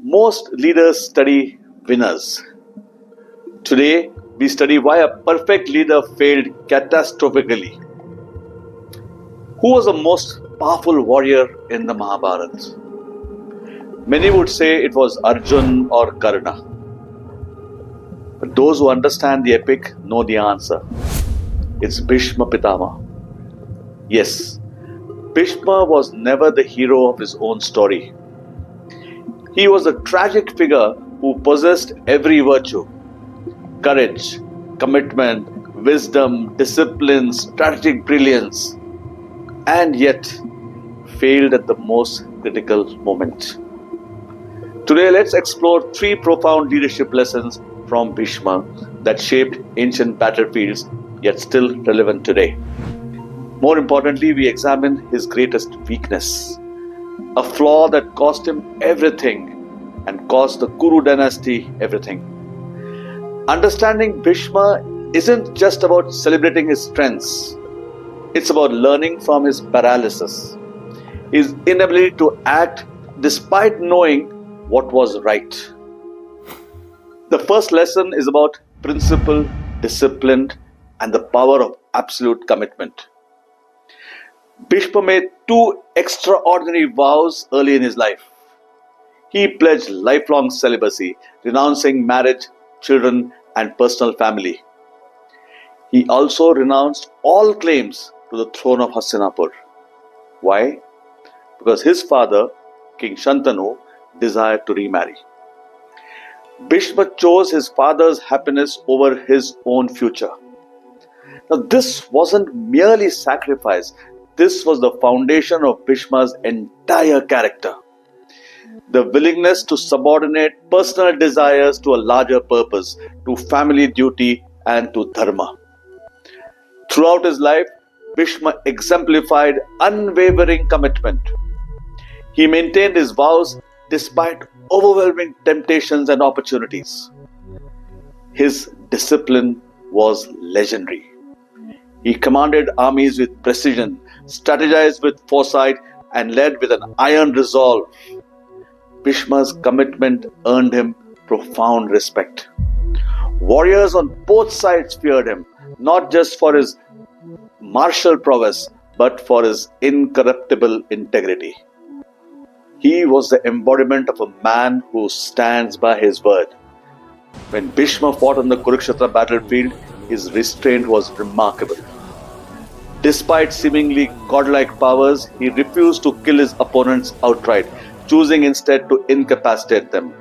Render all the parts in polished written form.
Most leaders study winners. Today, we study why a perfect leader failed catastrophically. Who was the most powerful warrior in the Mahabharata? Many would say it was Arjun or Karna. But those who understand the epic know the answer. It's Bhishma Pitamah. Yes, Bhishma was never the hero of his own story. He was a tragic figure who possessed every virtue: courage, commitment, wisdom, discipline, strategic brilliance, and yet failed at the most critical moment. Today, let's explore 3 profound leadership lessons from Bhishma that shaped ancient battlefields yet still relevant today. More importantly, we examine his greatest weakness, a flaw that cost him everything and cost the Kuru dynasty everything. Understanding Bhishma isn't just about celebrating his strengths, it's about learning from his paralysis, his inability to act despite knowing what was right. The first lesson is about principle, discipline, and the power of absolute commitment. Bhishma made 2 extraordinary vows early in his life. He pledged lifelong celibacy, renouncing marriage, children, and personal family. He also renounced all claims to the throne of Hastinapur. Why? Because his father, King Shantanu, desired to remarry. Bhishma chose his father's happiness over his own future. Now, this wasn't merely sacrifice. This was the foundation of Bhishma's entire character. The willingness to subordinate personal desires to a larger purpose, to family duty and to Dharma. Throughout his life, Bhishma exemplified unwavering commitment. He maintained his vows despite overwhelming temptations and opportunities. His discipline was legendary. He commanded armies with precision, strategized with foresight, and led with an iron resolve. Bhishma's commitment earned him profound respect. Warriors on both sides feared him, not just for his martial prowess, but for his incorruptible integrity. He was the embodiment of a man who stands by his word. When Bhishma fought on the Kurukshetra battlefield, his restraint was remarkable. Despite seemingly godlike powers, he refused to kill his opponents outright, choosing instead to incapacitate them.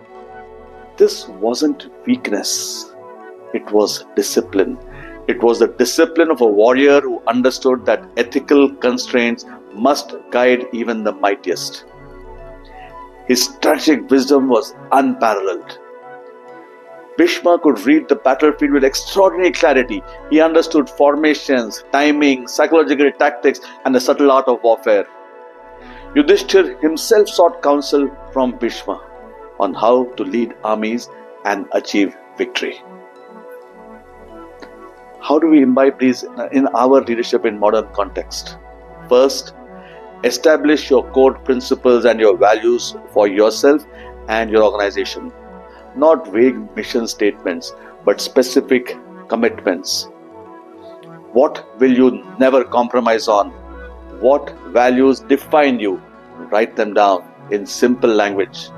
This wasn't weakness, it was discipline. It was the discipline of a warrior who understood that ethical constraints must guide even the mightiest. His strategic wisdom was unparalleled. Bhishma could read the battlefield with extraordinary clarity. He understood formations, timing, psychological tactics, and the subtle art of warfare. Yudhishthir himself sought counsel from Bhishma on how to lead armies and achieve victory. How do we imbibe these in our leadership in modern context? First, establish your core principles and your values for yourself and your organization. Not vague mission statements, but specific commitments. What will you never compromise on? What values define you? Write them down in simple language.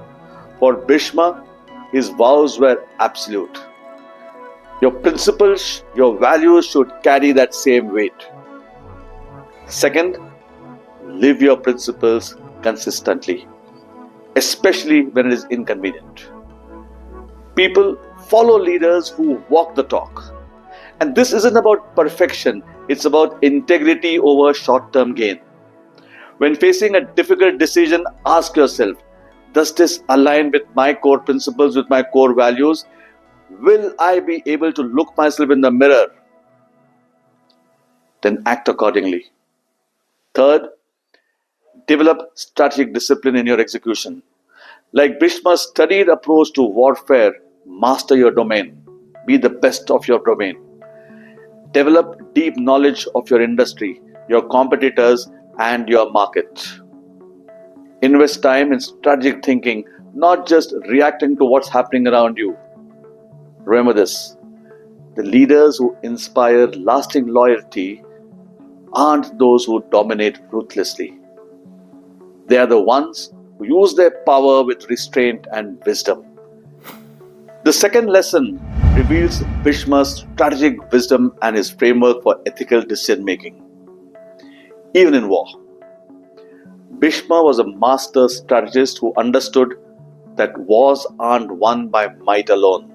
For Bhishma, his vows were absolute. Your principles, your values should carry that same weight. Second, live your principles consistently, especially when it is inconvenient. People follow leaders who walk the talk. And this isn't about perfection, it's about integrity over short-term gain. When facing a difficult decision, ask yourself, does this align with my core principles, with my core values? Will I be able to look myself in the mirror? Then act accordingly. Third, develop strategic discipline in your execution. Like Bhishma's studied approach to warfare, master your domain. Be the best of your domain. Develop deep knowledge of your industry, your competitors, and your market. Invest time in strategic thinking, not just reacting to what's happening around you. Remember this, the leaders who inspire lasting loyalty aren't those who dominate ruthlessly. They are the ones who use their power with restraint and wisdom. The second lesson reveals Bhishma's strategic wisdom and his framework for ethical decision making. Even in war, Bhishma was a master strategist who understood that wars aren't won by might alone.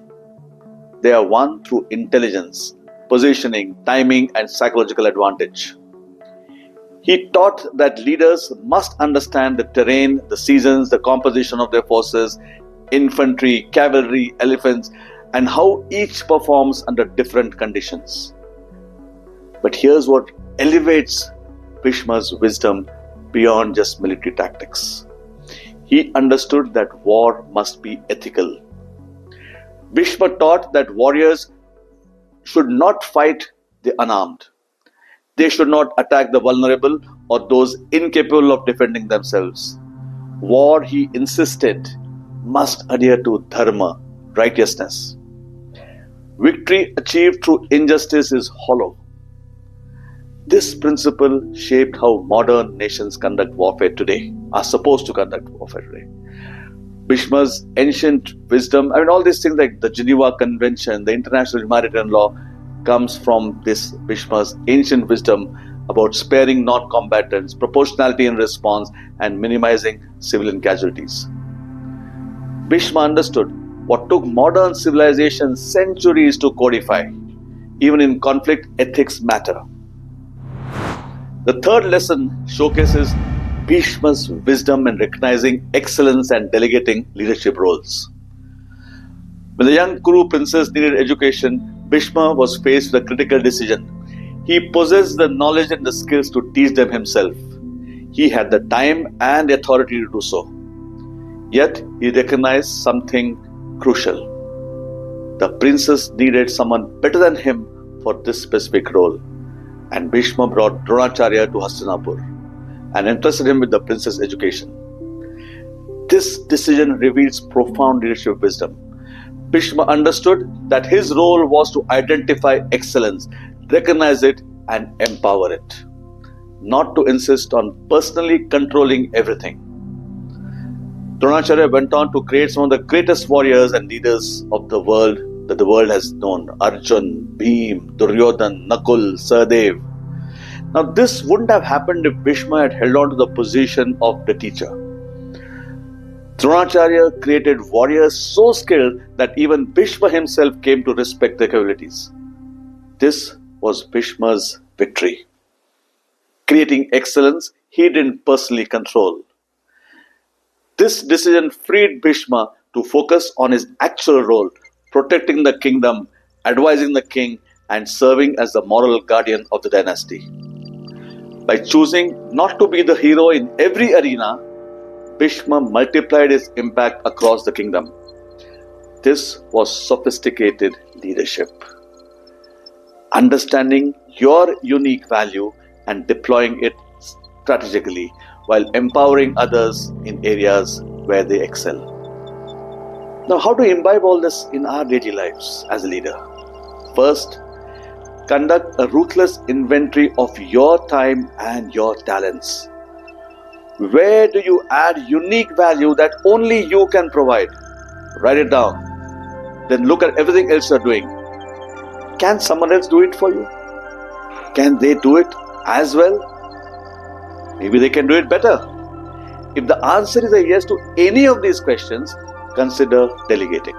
They are won through intelligence, positioning, timing, and psychological advantage. He taught that leaders must understand the terrain, the seasons, the composition of their forces, infantry, cavalry, elephants, and how each performs under different conditions. But here's what elevates Bhishma's wisdom beyond just military tactics. He understood that war must be ethical. Bhishma taught that warriors should not fight the unarmed. They should not attack the vulnerable or those incapable of defending themselves. War, he insisted, must adhere to Dharma, righteousness. Victory achieved through injustice is hollow. This principle shaped how modern nations conduct warfare today, are supposed to conduct warfare today. Bhishma's ancient wisdom, all these things like the Geneva Convention, the International Humanitarian Law, comes from this Bhishma's ancient wisdom about sparing non-combatants, proportionality in response, and minimizing civilian casualties. Bhishma understood what took modern civilization centuries to codify. Even in conflict, ethics matter. The third lesson showcases Bhishma's wisdom in recognizing excellence and delegating leadership roles. When the young Kuru princess needed education, Bhishma was faced with a critical decision. He possessed the knowledge and the skills to teach them himself. He had the time and the authority to do so. Yet, he recognized something crucial. The princess needed someone better than him for this specific role. And Bhishma brought Dronacharya to Hastinapur and entrusted him with the princess' education. This decision reveals profound leadership wisdom. Bhishma understood that his role was to identify excellence, recognize it, and empower it, not to insist on personally controlling everything. Dronacharya went on to create some of the greatest warriors and leaders of the world that the world has known: Arjun, Bhim, Duryodhan, Nakul, Sahadev. Now, this wouldn't have happened if Bhishma had held on to the position of the teacher. Dronacharya created warriors so skilled that even Bhishma himself came to respect their capabilities. This was Bhishma's victory. Creating excellence he didn't personally control. This decision freed Bhishma to focus on his actual role, protecting the kingdom, advising the king, and serving as the moral guardian of the dynasty. By choosing not to be the hero in every arena, Bhishma multiplied his impact across the kingdom. This was sophisticated leadership. Understanding your unique value and deploying it strategically while empowering others in areas where they excel. Now, how to imbibe all this in our daily lives as a leader? First, conduct a ruthless inventory of your time and your talents. Where do you add unique value that only you can provide? Write it down. Then look at everything else you're doing. Can someone else do it for you? Can they do it as well? Maybe they can do it better. If the answer is a yes to any of these questions, consider delegating.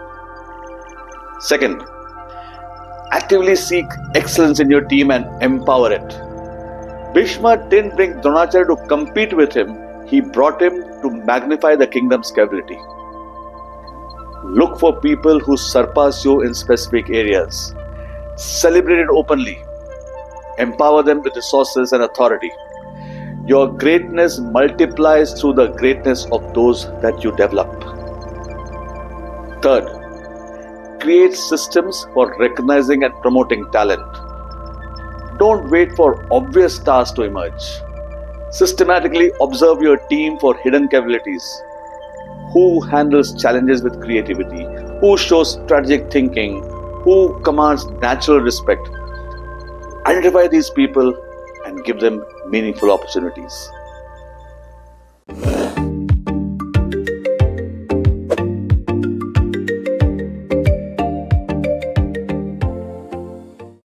Second, actively seek excellence in your team and empower it. Bhishma didn't bring Dronacharya to compete with him, he brought him to magnify the kingdom's capability. Look for people who surpass you in specific areas. Celebrate it openly. Empower them with resources and authority. Your greatness multiplies through the greatness of those that you develop. Third, create systems for recognizing and promoting talent. Don't wait for obvious stars to emerge. Systematically observe your team for hidden capabilities. who handles challenges with creativity, who shows strategic thinking, who commands natural respect. Identify these people and give them meaningful opportunities.